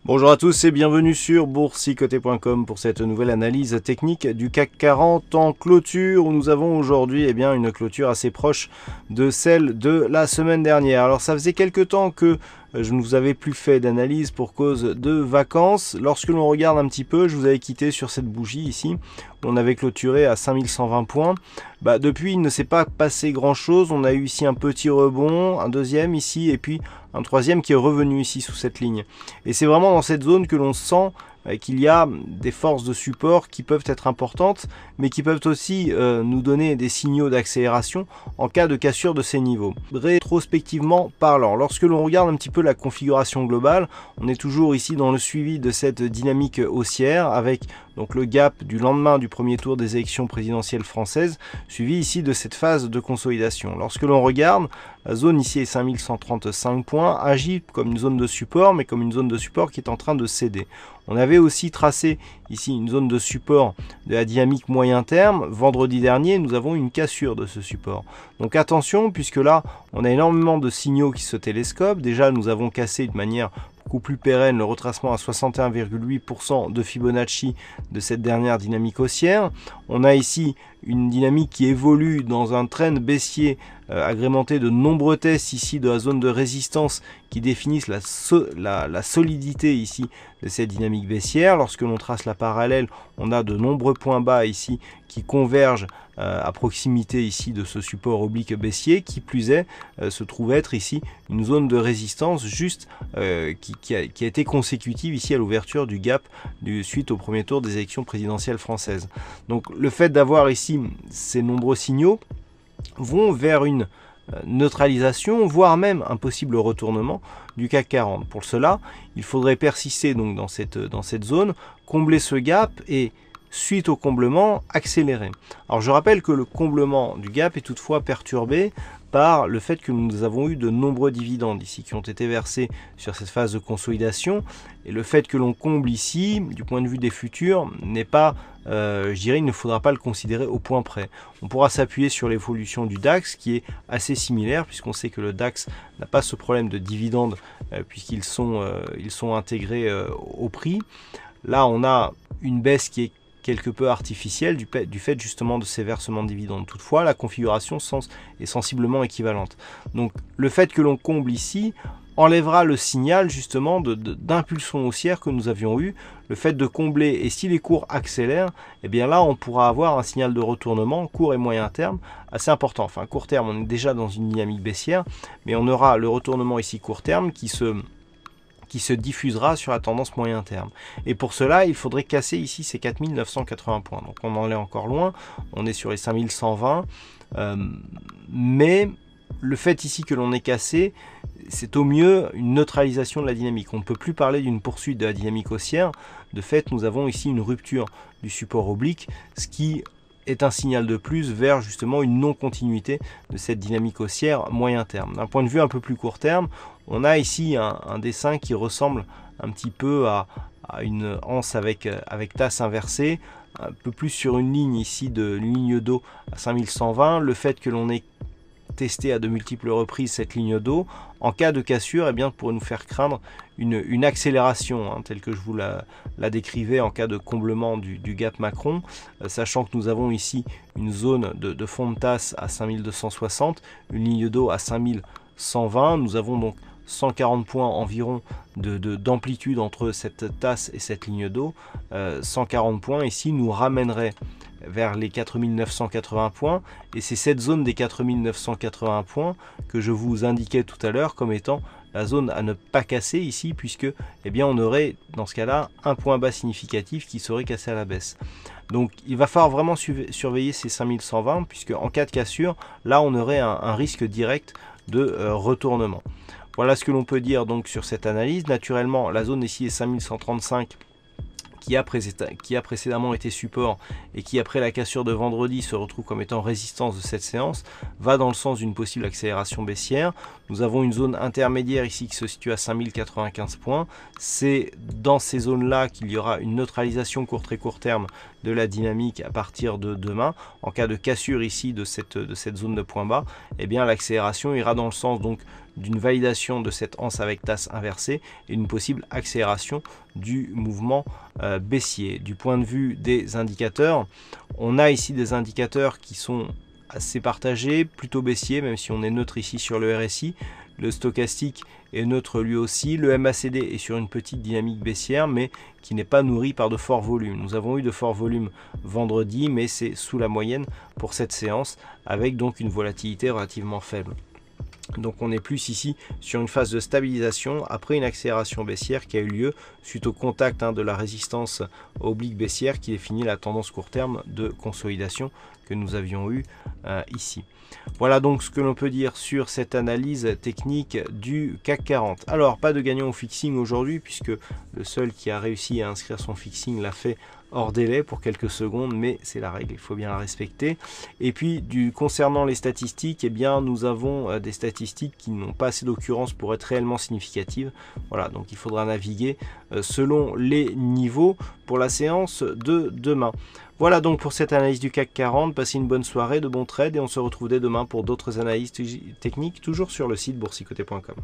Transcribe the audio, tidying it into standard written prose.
Bonjour à tous et bienvenue sur boursicoté.com pour cette nouvelle analyse technique du CAC 40 en clôture où nous avons aujourd'hui une clôture assez proche de celle de la semaine dernière. Alors ça faisait quelques temps que je ne vous avais plus fait d'analyse pour cause de vacances. Lorsque l'on regarde un petit peu, je vous avais quitté sur cette bougie ici où on avait clôturé à 5120 points. Depuis, il ne s'est pas passé grand chose. On a eu ici un petit rebond, un deuxième ici et puis un troisième qui est revenu ici sous cette ligne. Et c'est vraiment dans cette zone que l'on sent qu'il y a des forces de support qui peuvent être importantes, mais qui peuvent aussi nous donner des signaux d'accélération en cas de cassure de ces niveaux. Rétrospectivement parlant, lorsque l'on regarde un petit peu la configuration globale, on est toujours ici dans le suivi de cette dynamique haussière avec donc le gap du lendemain du premier tour des élections présidentielles françaises, suivi ici de cette phase de consolidation. Lorsque l'on regarde, la zone ici est 5135 points, agit comme une zone de support, mais comme une zone de support qui est en train de céder. On avait aussi tracé ici une zone de support de la dynamique moyen terme. Vendredi dernier, nous avons une cassure de ce support. Donc attention, puisque là, on a énormément de signaux qui se télescopent. Déjà, nous avons cassé de manière beaucoup plus pérenne le retracement à 61,8% de Fibonacci de cette dernière dynamique haussière. On a ici une dynamique qui évolue dans un trend baissier agrémenté de nombreux tests ici de la zone de résistance qui définissent la solidité ici de cette dynamique baissière. Lorsque l'on trace la parallèle, on a de nombreux points bas ici qui convergent à proximité ici de ce support oblique baissier, qui plus est se trouve être ici une zone de résistance juste qui a été consécutive ici à l'ouverture du gap suite au premier tour des élections présidentielles françaises. Donc le fait d'avoir ici ces nombreux signaux vont vers une neutralisation, voire même un possible retournement du CAC 40. Pour cela, il faudrait persister donc dans cette zone, combler ce gap et suite au comblement, accélérer. Alors je rappelle que le comblement du gap est toutefois perturbé par le fait que nous avons eu de nombreux dividendes ici qui ont été versés sur cette phase de consolidation, et le fait que l'on comble ici, du point de vue des futurs, n'est pas, je dirais, il ne faudra pas le considérer au point près. On pourra s'appuyer sur l'évolution du DAX qui est assez similaire, puisqu'on sait que le DAX n'a pas ce problème de dividendes puisqu'ils sont intégrés au prix. Là on a une baisse qui est quelque peu artificielle du fait justement de ces versements de dividendes. Toutefois, la configuration est sensiblement équivalente. Donc le fait que l'on comble ici enlèvera le signal justement d'impulsion haussière que nous avions eu. Le fait de combler, et si les cours accélèrent, et bien là on pourra avoir un signal de retournement court et moyen terme assez important. Enfin court terme, on est déjà dans une dynamique baissière, mais on aura le retournement ici court terme qui se diffusera sur la tendance moyen terme. Et pour cela, il faudrait casser ici ces 4980 points. Donc on en est encore loin, on est sur les 5120, mais le fait ici que l'on ait cassé, c'est au mieux une neutralisation de la dynamique. On ne peut plus parler d'une poursuite de la dynamique haussière. De fait, nous avons ici une rupture du support oblique, ce qui est un signal de plus vers justement une non-continuité de cette dynamique haussière moyen terme. D'un point de vue un peu plus court terme, on a ici un dessin qui ressemble un petit peu à une anse avec tasse inversée, un peu plus sur une ligne ici de ligne d'eau à 5120. Le fait que l'on ait testé à de multiples reprises cette ligne d'eau, en cas de cassure, pourrait nous faire craindre une accélération, telle que je vous la décrivais en cas de comblement du gap Macron, sachant que nous avons ici une zone de fond de tasse à 5260, une ligne d'eau à 5120, nous avons donc 140 points environ d'amplitude entre cette tasse et cette ligne d'eau. 140 points ici nous ramènerait vers les 4980 points, et c'est cette zone des 4980 points que je vous indiquais tout à l'heure comme étant la zone à ne pas casser ici, puisque on aurait dans ce cas là un point bas significatif qui serait cassé à la baisse. Donc il va falloir vraiment surveiller ces 5120, puisque en cas de cassure, là on aurait un risque direct de retournement. Voilà ce que l'on peut dire donc sur cette analyse. Naturellement, la zone ici est 5135 qui a précédemment été support et qui après la cassure de vendredi se retrouve comme étant résistance de cette séance, va dans le sens d'une possible accélération baissière. Nous avons une zone intermédiaire ici qui se situe à 5095 points. C'est dans ces zones là qu'il y aura une neutralisation très court terme de la dynamique à partir de demain. En cas de cassure ici de cette zone de point bas, eh bien l'accélération ira dans le sens donc d'une validation de cette anse avec tasse inversée et une possible accélération du mouvement baissier. Du point de vue des indicateurs, on a ici des indicateurs qui sont assez partagés, plutôt baissiers, même si on est neutre ici sur le RSI. Le stochastique est neutre lui aussi. Le MACD est sur une petite dynamique baissière, mais qui n'est pas nourri par de forts volumes. Nous avons eu de forts volumes vendredi, mais c'est sous la moyenne pour cette séance, avec donc une volatilité relativement faible. Donc on est plus ici sur une phase de stabilisation après une accélération baissière qui a eu lieu suite au contact de la résistance oblique baissière qui définit la tendance court terme de consolidation que nous avions eu ici. Voilà donc ce que l'on peut dire sur cette analyse technique du CAC 40. Alors pas de gagnant au fixing aujourd'hui puisque le seul qui a réussi à inscrire son fixing l'a fait hors délai pour quelques secondes, mais c'est la règle, il faut bien la respecter. Et puis concernant les statistiques, eh bien nous avons des statistiques qui n'ont pas assez d'occurrence pour être réellement significatives. Voilà, donc il faudra naviguer selon les niveaux pour la séance de demain. Voilà donc pour cette analyse du CAC 40, passez une bonne soirée, de bons trades et on se retrouve dès demain pour d'autres analyses techniques, toujours sur le site boursicoté.com.